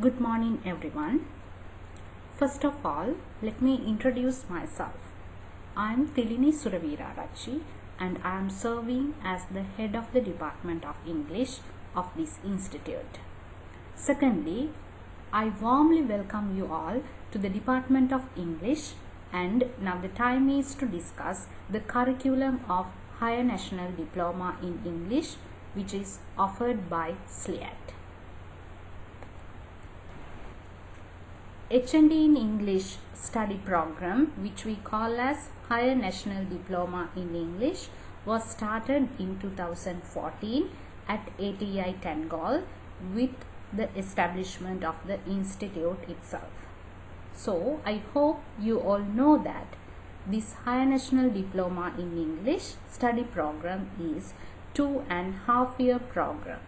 Good morning everyone. First of all, let me introduce myself. I am Tilini Suravirarachi and I am serving as the head of the Department of English of this institute. Secondly, I warmly welcome you all to the Department of English, and now the time is to discuss the curriculum of Higher National Diploma in English, which is offered by SLIATE. HNDE in English study program, which we call as Higher National Diploma in English, was started in 2014 at ATI Tangalle with the establishment of the institute itself. So I hope you all know that this Higher National Diploma in English study program is 2.5 year program.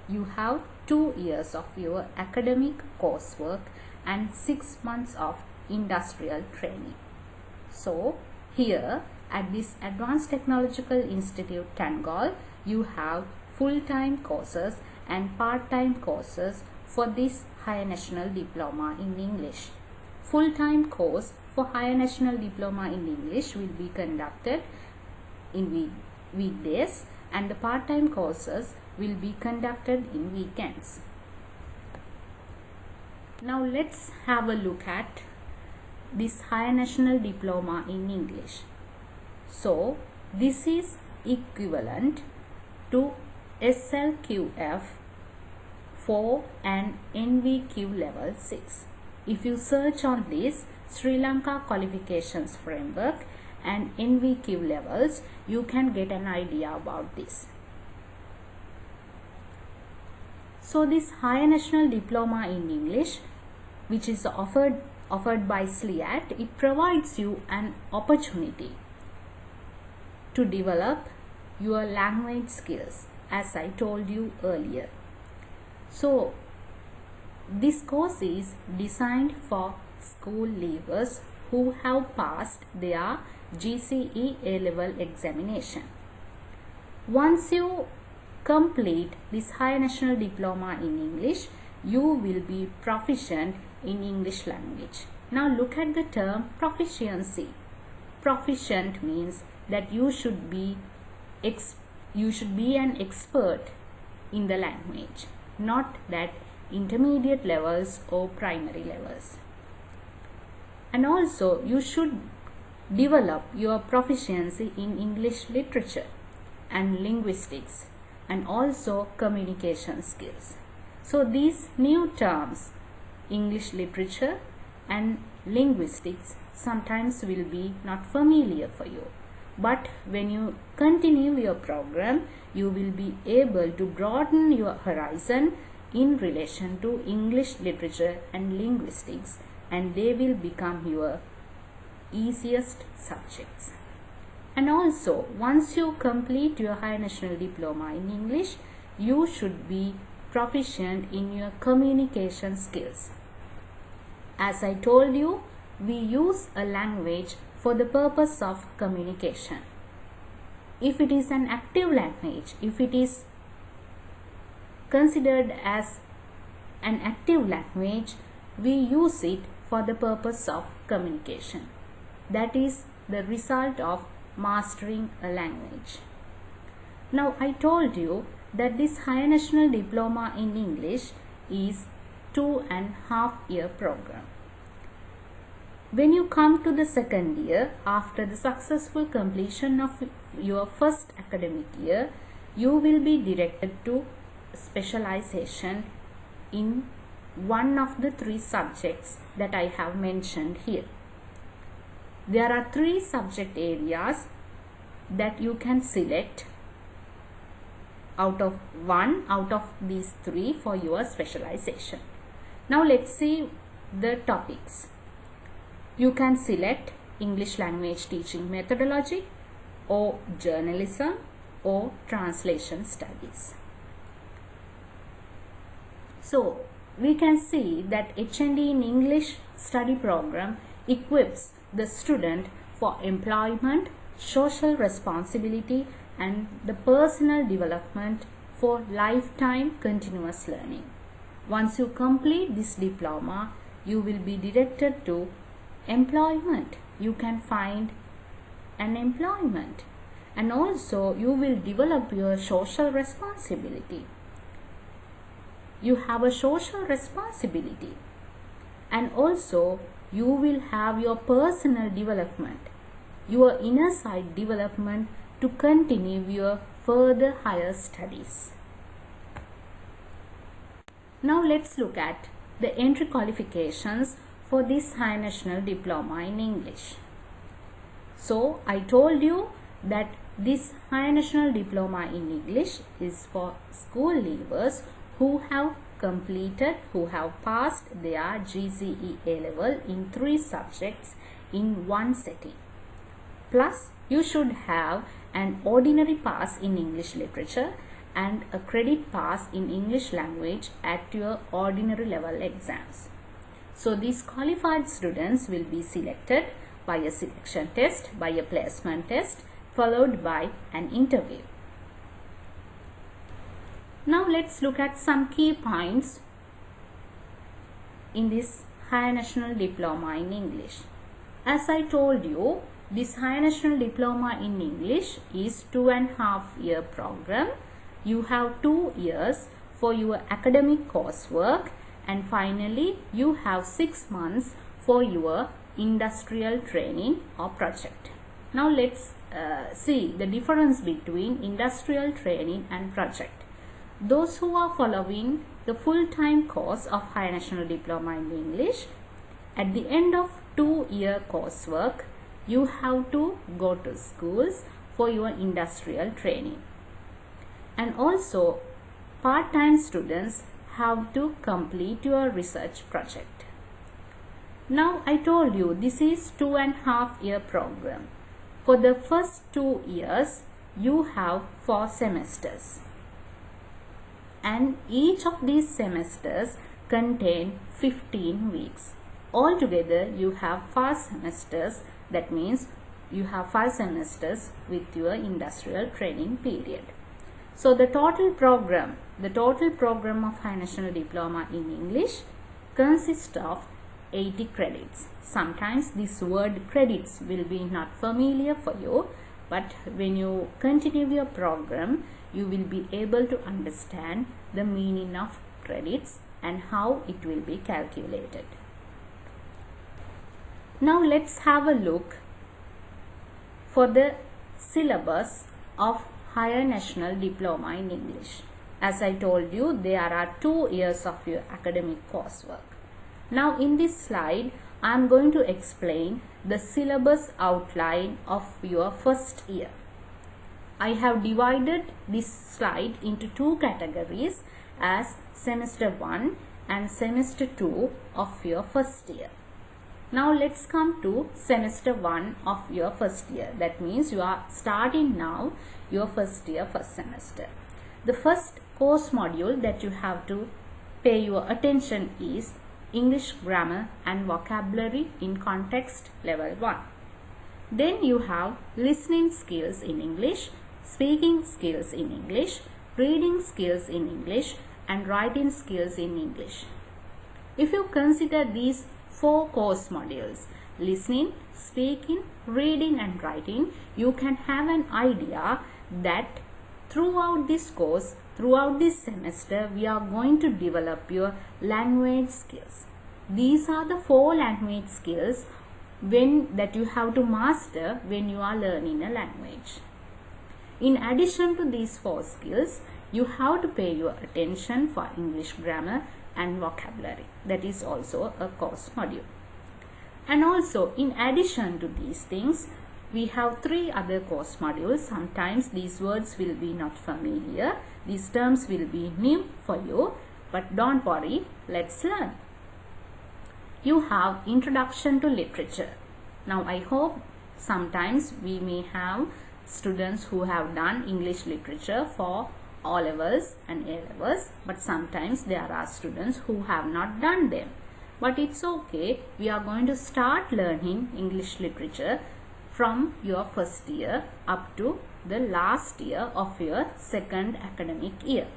You have 2 years of your academic coursework and 6 months of industrial training. So here at this Advanced Technological Institute Tangalle, you have full-time courses and part-time courses for this Higher National Diploma in English. Full-time course for Higher National Diploma in English will be conducted in weekdays, and the part-time courses will be conducted in weekends. Now let's have a look at this Higher National Diploma in English. So this is equivalent to SLQF 4 and NVQ level 6. If you search on this Sri Lanka qualifications framework and NVQ levels, you can get an idea about this. So this Higher National Diploma in English, which is offered by SLIATE, it provides you an opportunity to develop your language skills, as I told you earlier. So this course is designed for school leavers who have passed their GCE A-level examination. Once you complete this Higher National Diploma in English, you will be proficient in English language. Now look at the term proficiency. Proficient means that you should be an expert in the language, not that intermediate levels or primary levels. And also you should develop your proficiency in English literature and linguistics, and also communication skills. So these new terms, English literature and linguistics, sometimes will be not familiar for you. But when you continue your program, you will be able to broaden your horizon in relation to English literature and linguistics, and they will become your easiest subjects. And also, once you complete your Higher National Diploma in English, you should be proficient in your communication skills. As I told you, we use a language for the purpose of communication. If it is an active language, if it is considered as an active language, we use it for the purpose of communication. That is the result of mastering a language. Now I told you that this Higher National Diploma in English is 2.5 year program. When you come to the second year, after the successful completion of your first academic year, you will be directed to specialization in one of the 3 subjects that I have mentioned here. There are 3 subject areas that you can select out of these 3 for your specialization. Now let's see the topics. You can select English language teaching methodology, or journalism, or translation studies. So we can see that HNDE in English study program equips the student for employment, social responsibility, and the personal development for lifetime continuous learning. Once you complete this diploma, you will be directed to employment. You can find an employment, and also you will develop your social responsibility. You have a social responsibility, and also you will have your personal development, your inner side development to continue your further higher studies. Now let's look at the entry qualifications for this Higher National Diploma in English. So I told you that this Higher National Diploma in English is for school leavers who have completed, who have passed their GCE A-level in 3 subjects in one setting. Plus, you should have an ordinary pass in English literature and a credit pass in English language at your ordinary level exams. So these qualified students will be selected by a selection test, by a placement test, followed by an interview. Now let's look at some key points in this Higher National Diploma in English. As I told you, this Higher National Diploma in English is 2.5-year program. You have 2 years for your academic coursework, and finally you have 6 months for your industrial training or project. Now let's see the difference between industrial training and project. Those who are following the full-time course of Higher National Diploma in English, at the end of 2-year coursework, you have to go to schools for your industrial training. And also, part-time students have to complete your research project. Now, I told you this is 2.5-year program. For the first 2 years, you have 4 semesters. And each of these semesters contain 15 weeks. Altogether, you have 5 semesters. That means you have 5 semesters with your industrial training period. So the total program of Higher National Diploma in English consists of 80 credits. Sometimes this word credits will be not familiar for you, but when you continue your program, you will be able to understand the meaning of credits and how it will be calculated. Now let's have a look for the syllabus of Higher National Diploma in English. As I told you, there are 2 years of your academic coursework. Now in this slide, I am going to explain the syllabus outline of your first year. I have divided this slide into 2 categories as semester 1 and semester 2 of your first year. Now let's come to semester 1 of your first year. That means you are starting now your first year, first semester. The first course module that you have to pay your attention is English grammar and vocabulary in context level 1. Then you have listening skills in English, speaking skills in English, reading skills in English, and writing skills in English. If you consider these 4 course modules, listening, speaking, reading and writing, you can have an idea that throughout this course, throughout this semester, we are going to develop your language skills. These are the 4 language skills that you have to master when you are learning a language. In addition to these 4 skills, you have to pay your attention for English grammar and vocabulary. That is also a course module. And also, in addition to these things, we have 3 other course modules. Sometimes these words will be not familiar. These terms will be new for you. But don't worry, let's learn. You have Introduction to Literature. Now I hope sometimes we may have students who have done English literature for O levels and A levels, but sometimes there are students who have not done them. But it's okay, we are going to start learning English literature from your first year up to the last year of your second academic year.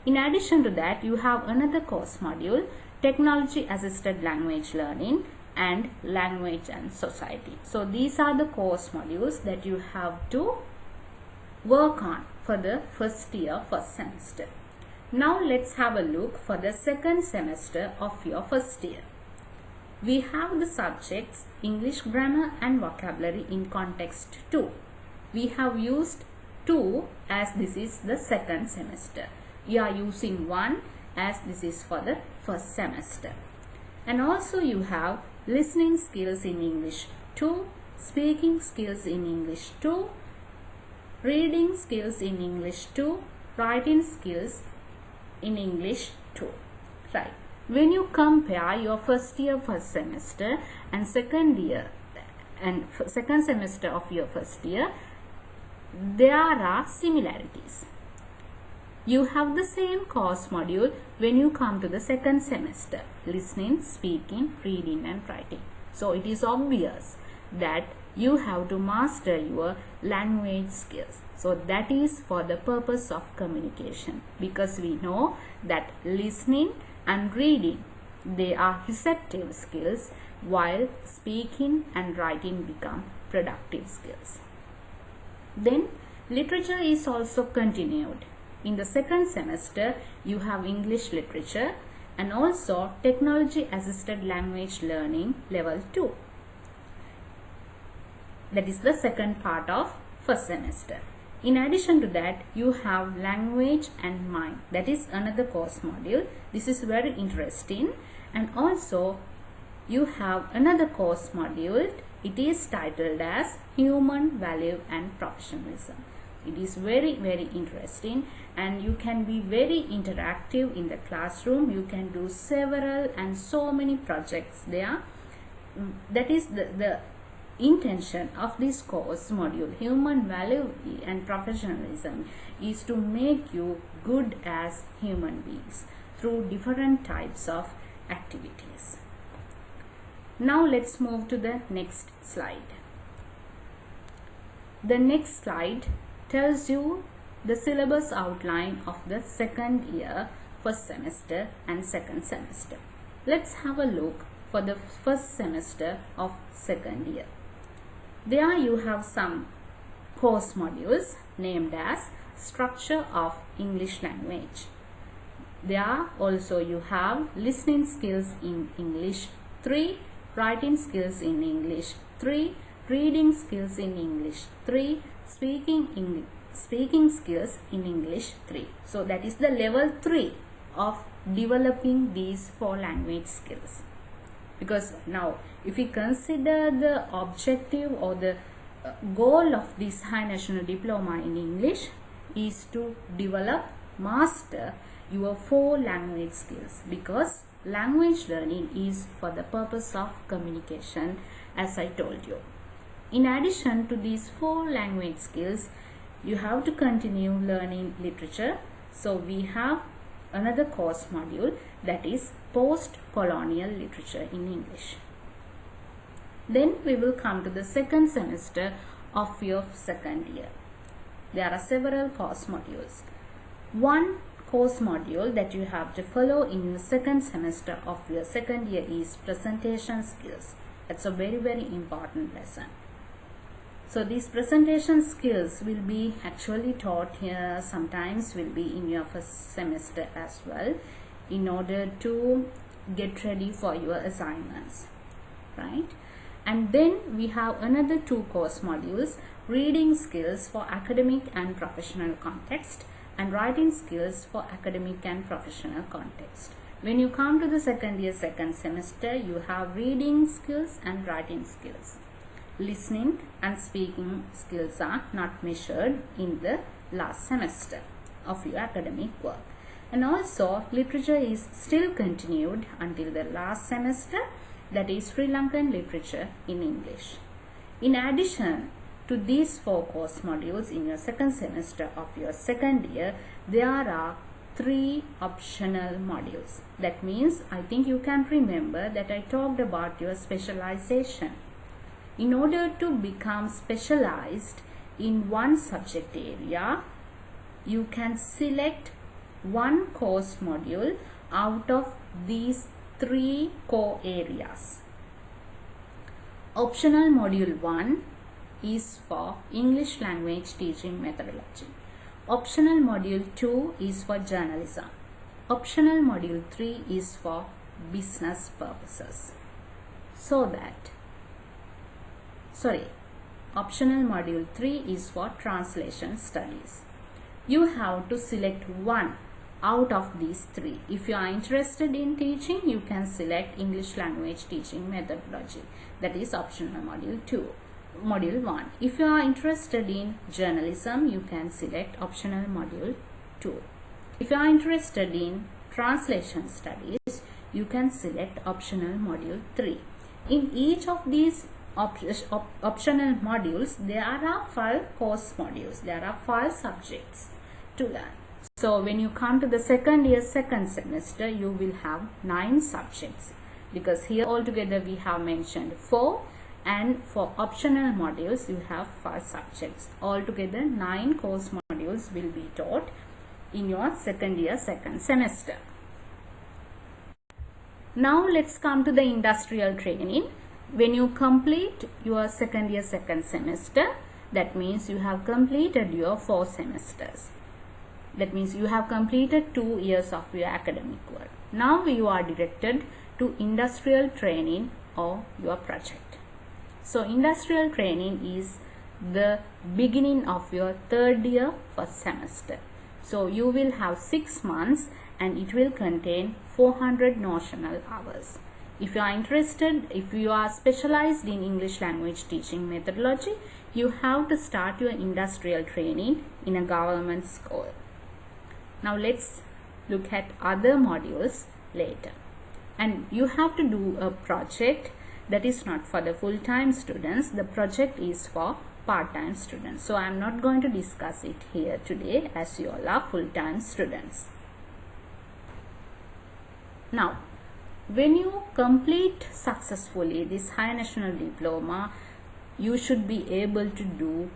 In addition to that, you have another course module, Technology Assisted Language Learning and Language and Society. So these are the course modules that you have to work on for the first year, first semester. Now let's have a look for the second semester of your first year. We have the subjects English Grammar and Vocabulary in Context 2. We have used 2 as this is the second semester. You are using 1 as this is for the first semester. And also you have listening skills in English 2, speaking skills in English 2, reading skills in English 2, writing skills in English 2. Right. When you compare your first year, first semester and second year and second semester of your first year, there are similarities. You have the same course module when you come to the second semester, listening, speaking, reading and writing. So it is obvious that you have to master your language skills. So that is for the purpose of communication, because we know that listening and reading, they are receptive skills, while speaking and writing become productive skills. Then literature is also continued. In the second semester, you have English literature and also Technology Assisted Language Learning Level 2. That is the second part of first semester. In addition to that, you have Language and Mind. That is another course module. This is very interesting. And also, you have another course module. It is titled as Human Value and Professionalism. It is very, very interesting, and you can be very interactive in the classroom. You can do several and so many projects there. That is the intention of this course module, Human Value and Professionalism, is to make you good as human beings through different types of activities. Now let's move to the next slide. The next slide tells you the syllabus outline of the second year, first semester and second semester. Let's have a look for the first semester of second year. There you have some course modules named as Structure of English Language. There also you have Listening Skills in English 3, Writing Skills in English 3, Reading Skills in English 3, Speaking skills in English 3. So that is the level 3 of developing these 4 language skills. Because now if we consider the objective or the goal of this high national diploma in English is to develop, master your 4 language skills, because language learning is for the purpose of communication, as I told you. In addition to these 4 language skills, you have to continue learning literature. So we have another course module, that is Post-Colonial Literature in English. Then we will come to the second semester of your second year. There are several course modules. One course module that you have to follow in your second semester of your second year is Presentation Skills. That's a very, very important lesson. So these presentation skills will be actually taught here, sometimes will be in your first semester as well, in order to get ready for your assignments, right? And then we have another 2 course modules, Reading Skills for Academic and Professional Context and Writing Skills for Academic and Professional Context. When you come to the second year, second semester, you have Reading Skills and Writing Skills. Listening and speaking skills are not measured in the last semester of your academic work. And also literature is still continued until the last semester, that is Sri Lankan literature in English. In addition to these 4 course modules in your second semester of your second year, there are 3 optional modules. That means I think you can remember that I talked about your specialization. In order to become specialized in one subject area, you can select one course module out of these 3 core areas. Optional module 1 is for English language teaching methodology. Optional module 2 is for journalism. Optional module 3 is for business purposes. Optional module 3 is for translation studies. You have to select one out of these 3. If you are interested in teaching, you can select English language teaching methodology. That is optional module 2. Module 1. If you are interested in journalism, you can select optional module 2. If you are interested in translation studies, you can select optional module 3. In each of these optional modules, there are 5 course modules. There are 5 subjects to learn. So when you come to the second year, second semester, you will have 9 subjects, because here altogether we have mentioned 4, and for optional modules you have 5 subjects. Altogether 9 course modules will be taught in your second year, second semester. Now let's come to the industrial training. When you complete your second year, second semester, that means you have completed your 4 semesters. That means you have completed 2 years of your academic work. Now you are directed to industrial training or your project. So industrial training is the beginning of your third year, first semester. So you will have 6 months and it will contain 400 notional hours. If you are interested, if you are specialized in English language teaching methodology, you have to start your industrial training in a government school. Now let's look at other modules later. And you have to do a project that is not for the full-time students. The project is for part-time students. So I am not going to discuss it here today, as you all are full-time students. Now, when you complete successfully this high national diploma, you should be able to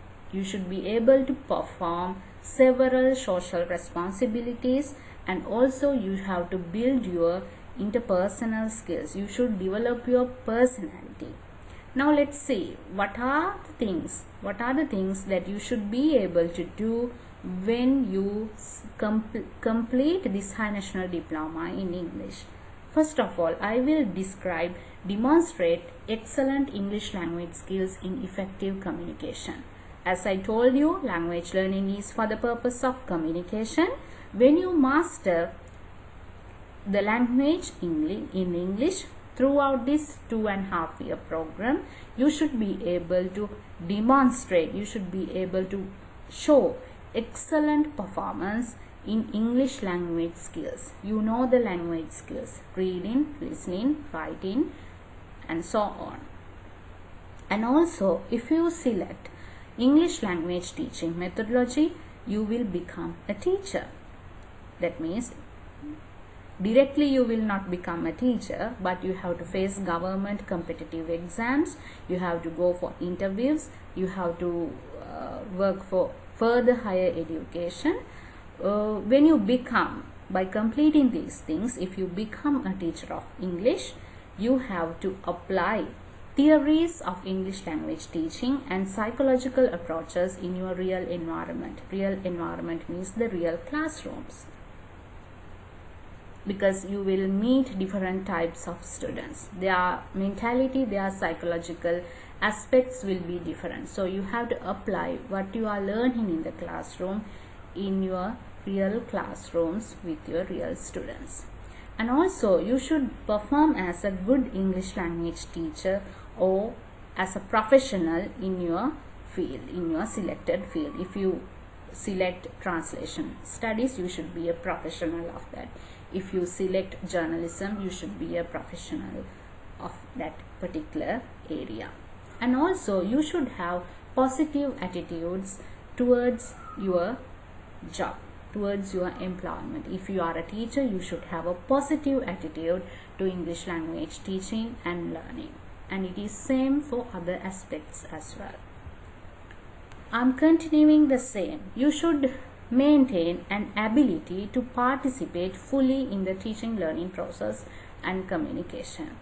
perform several social responsibilities, and also you have to build your interpersonal skills. You should develop your personality. Now let's see what are the things that you should be able to do when you complete this high national diploma in English. First of all, I will demonstrate excellent English language skills in effective communication. As I told you, language learning is for the purpose of communication. When you master the language in English throughout this 2.5 year program, you should be able to demonstrate, you should be able to show excellent performance in English language skills. You know the language skills: reading, listening, writing, and so on. And also, if you select English language teaching methodology, you will become a teacher. That means directly you will not become a teacher, but you have to face government competitive exams, you have to go for interviews, you have to work for further higher education. When you become, by completing these things, if you become a teacher of English, you have to apply theories of English language teaching and psychological approaches in your real environment. Real environment means the real classrooms, because you will meet different types of students. Their mentality, their psychological aspects will be different. So you have to apply what you are learning in the classroom in your real classrooms with your real students. And also, you should perform as a good English language teacher or as a professional in your field, in your selected field. If you select translation studies, you should be a professional of that. If you select journalism, you should be a professional of that particular area. And also, you should have positive attitudes towards your job, towards your employment. If you are a teacher, you should have a positive attitude to English language teaching and learning. And it is same for other aspects as well. I'm continuing the same. You should maintain an ability to participate fully in the teaching learning process and communication.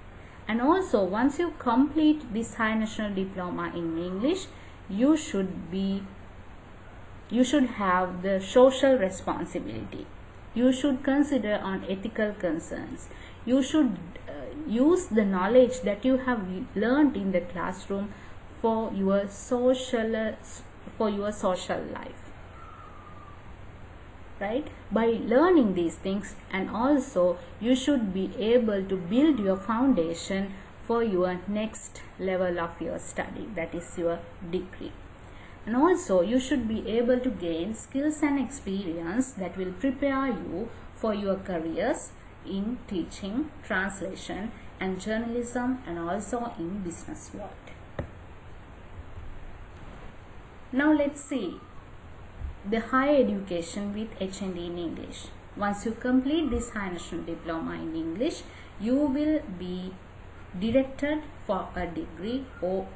And also, once you complete this high national diploma in English, you should have the social responsibility. You should consider on ethical concerns. You should use the knowledge that you have learned in the classroom for your social life, right? By learning these things, and also you should be able to build your foundation for your next level of your study, that is your degree. And also you should be able to gain skills and experience that will prepare you for your careers in teaching, translation and journalism, and also in business world. Now let's see the higher education with HND in English. Once you complete this high national diploma in English, you will be directed for a degree, or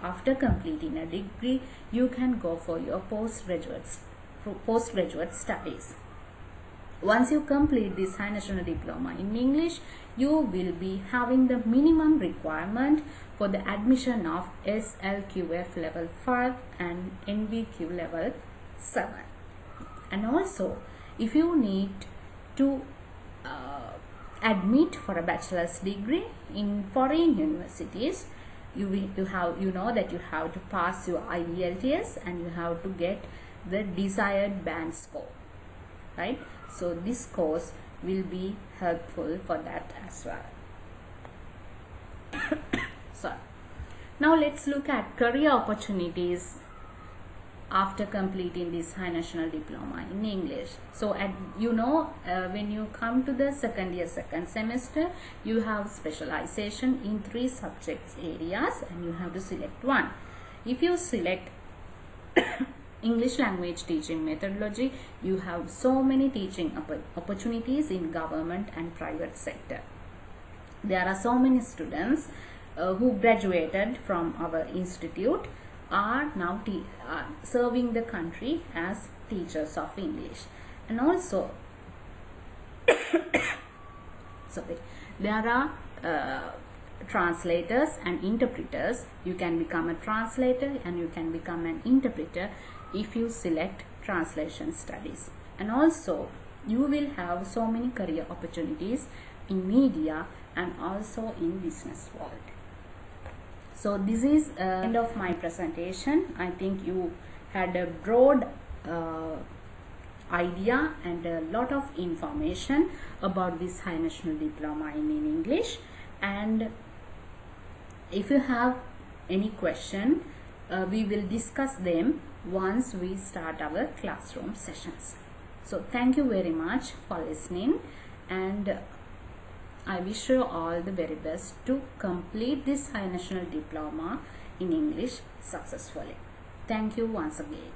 after completing a degree you can go for your postgraduate studies. Once you complete this high national diploma in English, you will be having the minimum requirement for the admission of SLQF level 5 and NVQ level 7. And also, if you need to admit for a bachelor's degree in foreign universities, you know that you have to pass your IELTS and you have to get the desired band score, right? So this course will be helpful for that as well. So now let's look at career opportunities after completing this high national diploma in English. So when you come to the second semester, you have specialization in 3 subjects areas and you have to select one. If you select English language teaching methodology, you have so many teaching opportunities in government and private sector. There are so many students who graduated from our institute are now serving the country as teachers of English. And also there are translators and interpreters. You can become a translator and you can become an interpreter if you select translation studies. And also you will have so many career opportunities in media and also in business world. So this is end of my presentation. I think you had a broad idea and a lot of information about this high national diploma in English. And if you have any question, we will discuss them once we start our classroom sessions. So thank you very much for listening, and I wish you all the very best to complete this high national diploma in English successfully. Thank you once again.